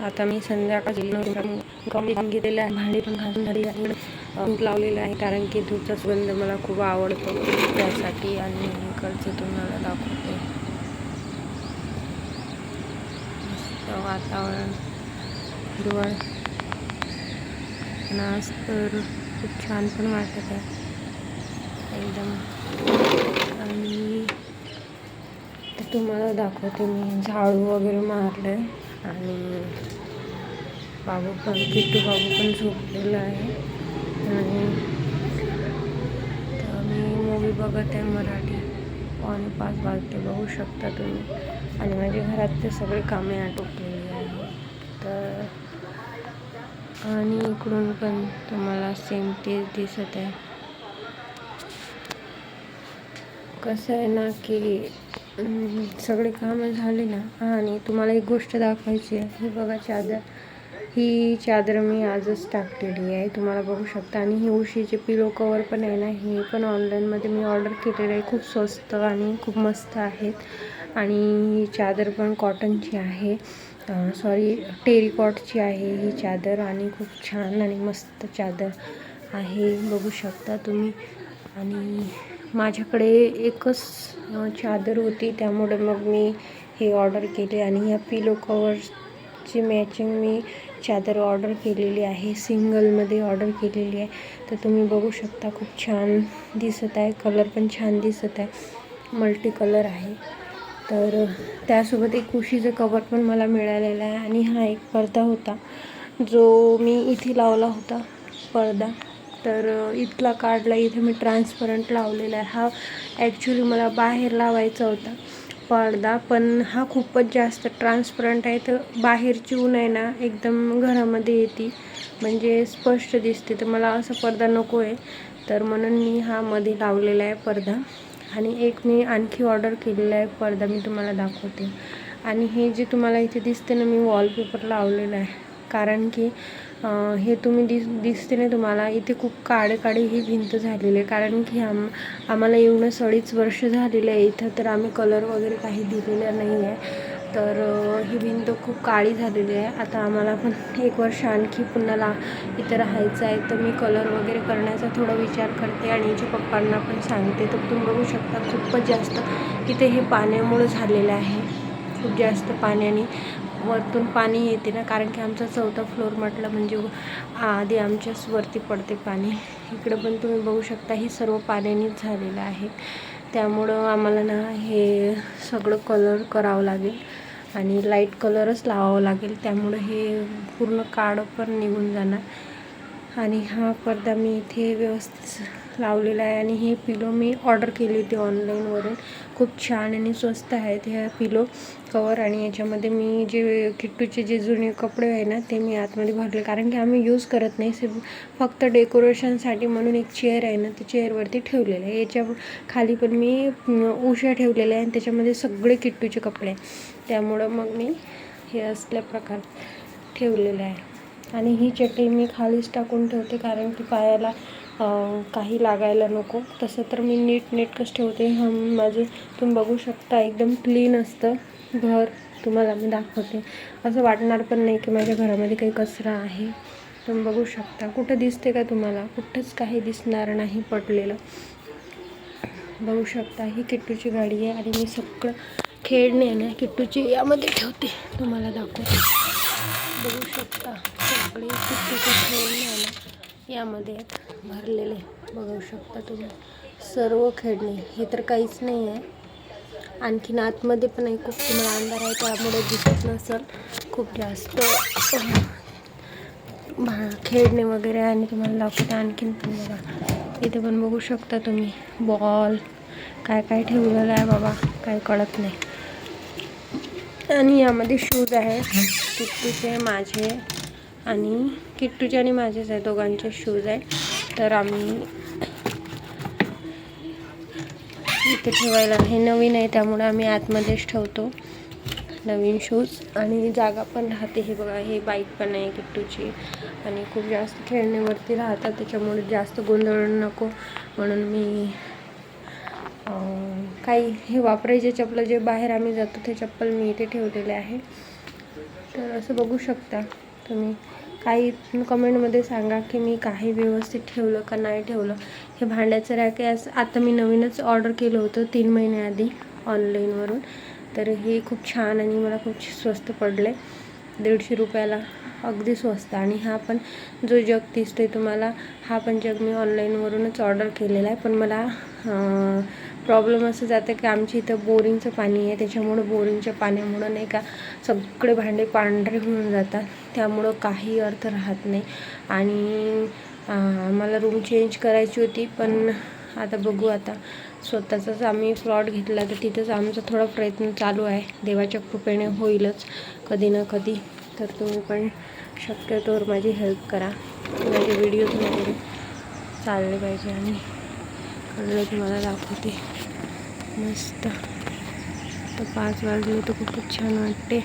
आता मी संध्याकाळी घेतलेले आहे, भांडी पण घासून झाली आहे, धूप लावलेलं आहे कारण की धूपचा सुगंध मला खूप आवडतो त्यासाठी. आणि इकडचं तुम्हाला दाखवते मस्त वातावरण, हिरवळ आज तर खूप छान पण वाटत आहे एकदम. आणि तुम्हाला दाखवते मी झाडू वगैरे मारले आणि किट्टू बाबू पण झोपलेला आहे. आणि तर मी मूवी बघत आहे मराठी, 5:15 वाजते बघू शकता तुम्ही. आणि माझ्या घरात ते सगळे कामे आटोपलेली आहे. तर आणि इकडून पण तुम्हाला सेम तेच दिसत आहे. कसं आहे ना की सगळे कामं झाले ना. आणि तुम्हाला एक गोष्ट दाखवायची आहे, हे बघा चादर, ही चादर मी आजच टाकलेली आहे, तुम्हाला बघू शकता. आणि ही उशीचे पिलो कवर पण आहे ना, हे पण ऑनलाईनमध्ये मी ऑर्डर केलेलं आहे. खूप स्वस्त आणि खूप मस्त आहेत. आणि ही चादर पण कॉटनची आहे, टेरिकॉटची आहे ही चादर. आणि खूप छान आणि मस्त चादर आहे, बघू शकता तुम्ही. आणि माझ्याकडे एकच चादर होती, त्यामुळे मग मी हे ऑर्डर केले. आणि ह्या पिलो कवरची मॅचिंग मी चादर ऑर्डर केलेली आहे, सिंगलमध्ये ऑर्डर केलेली आहे. तर तुम्ही बघू शकता खूप छान दिसत आहे, कलर पण छान दिसत आहे, मल्टी कलर आहे. तर त्यासोबत एक उशीचं कवर पण मला मिळालेलं आहे. आणि हा एक पडदा होता जो मी इथे लावला होता पडदा, तर इथला काढला, इथे मी ट्रान्सपरंट लावलेला आहे. हा ॲक्च्युली मला बाहेर लावायचा होता पडदा, पण हा खूपच जास्त ट्रान्सपरंट आहे, तर बाहेरची ऊन आहे ना एकदम घरामध्ये येते, म्हणजे स्पष्ट दिसते. तर मला असा पडदा नको आहे, तर म्हणून मी हा मध्ये लावलेला आहे पडदा. आणि एक मी आणखी ऑर्डर केलेला आहे पडदा, मी तुम्हाला दाखवते. आणि हे जे तुम्हाला इथे दिसते ना, मी वॉलपेपर लावलेला आहे, कारण की हे तुम्ही दिसते ना तुम्हाला, इथे खूप काळे ही भिंत झालेली आहे, कारण की आम्हाला येऊन 2.5 वर्ष झालेलं आहे इथं, तर आम्ही कलर वगैरे काही दिलेला नाही आहे. तर ही भिंत खूप काळी झालेली आहे. आता आम्हाला पण 1 वर्ष आणखी पुन्हा इथं राहायचं आहे, तर मी कलर वगैरे करण्याचा थोडा विचार करते आणि हिच्या पप्पांना पण सांगते. तर तुम्ही बघू शकता खूपच जास्त इथे हे पाण्यामुळे झालेलं आहे, खूप जास्त पाण्याने वरतून पाणी येते ना, कारण की आमचा 4था फ्लोअर म्हटलं म्हणजे आधी आमच्याच वरती पडते पाणी. इकडं पण तुम्ही बघू शकता हे सर्व पाण्यानेच झालेलं आहे. त्यामुळं आम्हाला ना हे सगळं कलर करावं लागेल आणि लाईट कलरच लावावं लागेल, त्यामुळं हे पूर्ण काळं पण निघून जाणार. आणि हा पडदा मी इथे व्यवस्थित लावलेला आहे. आणि हे पिलो मी ऑर्डर केली होती ऑनलाईनवरून, खूप छान आणि स्वस्त आहेत ह्या पिलो कवर. आणि याच्यामध्ये मी जे किट्टूचे जे जुने कपडे आहे ना, ते मी आतमध्ये भरले, कारण की आम्ही यूज करत नाही, फक्त डेकोरेशनसाठी. म्हणून एक चेअर आहे ना, ते चेअरवरती ठेवलेलं आहे. याच्या खाली पण मी उशा ठेवलेल्या आहे आणि त्याच्यामध्ये सगळे किट्टूचे कपडे, त्यामुळं मग मी हे असल्या प्रकार ठेवलेलं आहे. आणि ही चटई मी खालीच टाकून ठेवते, कारण की पायाला काही लागायला नको. तसं तर मी नीटनेटकंच ठेवते. माझं तुम्ही बघू शकता एकदम क्लीन असतं घर, तुम्हाला मी दाखवते. असं वाटणार पण नाही की माझ्या घरामध्ये काही कचरा आहे. तुम्ही बघू शकता, कुठं दिसते का तुम्हाला? कुठंच काही दिसणार नाही पडलेलं. बघू शकता ही किट्टूची गाडी आहे. आणि मी सगळं खेळणे ना किट्टूची यामध्ये ठेवते, तुम्हाला दाखवते. बघू शकता सगळे किट्टूचे खेळणे आहे ना यामध्ये भरलेले, बघू शकता तुम्ही. सर्व खेळणे, हे तर काहीच नाही आहे. आणखीन आतमध्ये पण आहे, खूप तुम्हाला अंधार आहे त्यामुळे दिसत नसेल, खूप जास्त खेळणे वगैरे. आणि तुम्हाला दाखवते आणखीन पण बघा, इथे पण बघू शकता तुम्ही बॉल, काय काय ठेवलेलं आहे बाबा, काय कळत नाही. आणि यामध्ये शूज आहे किट्टूचे, माझे, आणि किट्टूचे आणि माझेच आहे, दोघांचे शूज आहे. तर आम्ही इथे ठेवायला, हे नवीन आहे त्यामुळे आम्ही आतमध्येच ठेवतो नवीन शूज. आणि जागा पण राहते. हे बघा, हे बाईक पण आहे किट्टूची. आणि खूप जास्त खेळण्यावरती राहतात, त्याच्यामुळे जास्त गोंधळ नको म्हणून मी काही हे वापरायचे चप्पल जे बाहेर आम्ही जातो ते चप्पल मी इथे ठेवलेले आहे. तर असं बघू शकता तुम्ही. काही कमेंटमध्ये सांगा की मी काही व्यवस्थित ठेवलं का नाही ठेवलं. हे भांड्याचं रॅक आहे, आता मी नवीनच ऑर्डर केलं होतं 3 महिन्याआधी ऑनलाईनवरून. तर हे खूप छान आणि मला खूप स्वस्त पडले, 150 रुपयाला, अगदी स्वस्त. आणि हा पण जो जग दिसतोय तुम्हाला, हा पण जग मी ऑनलाईनवरूनच ऑर्डर केलेला आहे. पण मला प्रॉब्लेम असं जातं की आमच्या इथं बोरिंगचं पाणी आहे, त्याच्यामुळं बोरिंगच्या पाण्यामुळं नाही का सगळे भांडे पांढरे होऊन जातात, त्यामुळं काही अर्थ राहत नाही. आणि मला रूम चेंज करायची होती, पण आता बघू, आता स्वतःचाच आम्ही प्लॉट घेतला तर तिथंच आमचा थोडा प्रयत्न चालू आहे. देवाच्या कृपेने होईलच कधी ना कधी. तर तुम्ही पण शक्यतोवर माझी हेल्प करा, माझे व्हिडिओज वगैरे चालले पाहिजे. आणि कळलं तुम्हाला दाखवते मस्त. तर 5 वाजले तर खूपच छान वाटते.